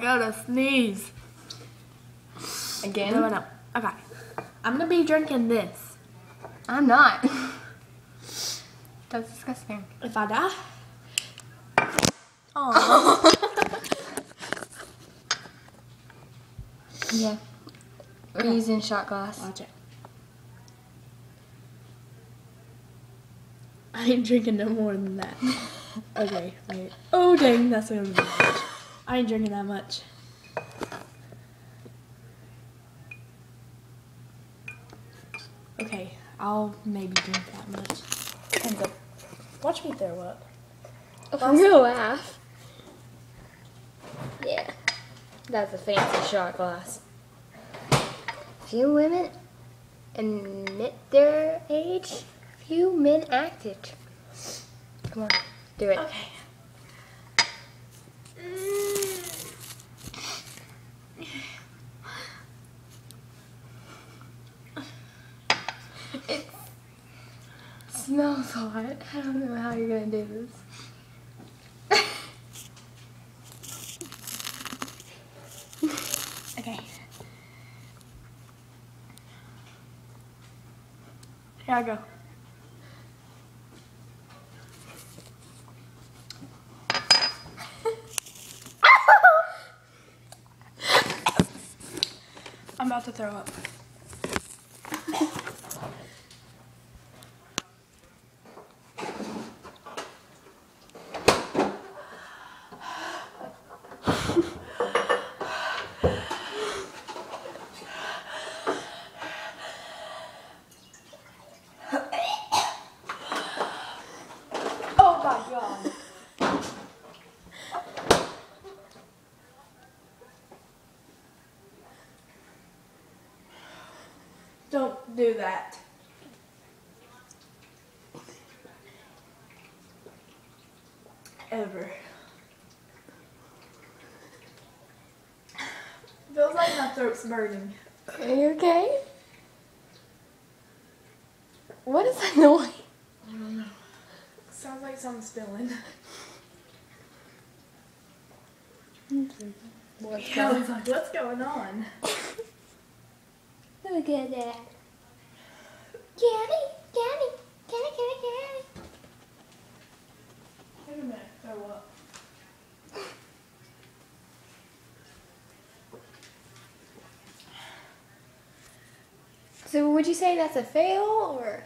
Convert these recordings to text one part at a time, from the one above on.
gotta sneeze. Again? No. Okay. I'm gonna be drinking this. I'm not. That's disgusting. If I die. Oh. Yeah. We're using shot glass. Watch it. I ain't drinking no more than that. Okay, wait. Oh dang, that's gonna be much. I ain't drinking that much. Okay, I'll maybe drink that much. Hands up. Watch me throw up. I'm gonna laugh. Yeah. That's a fancy shot glass. Few women admit their age, few men act it. Come on, do it. Okay. It smells hot. I don't know how you're gonna do this. Okay. Here I go. I'm about to throw up. Oh my God. Don't do that. Ever. Feels like my throat's burning. Are you okay? What is that noise? I don't know. Sounds like something's spilling. What's Yeah, I was like, what's going on? Look at that. Candy, candy, candy, candy, candy. Wait a minute, throw up. So would you say that's a fail or?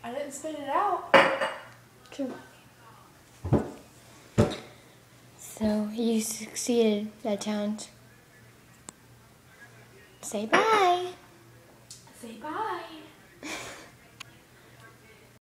I didn't spit it out. True. So you succeeded that challenge. Say bye. Say bye.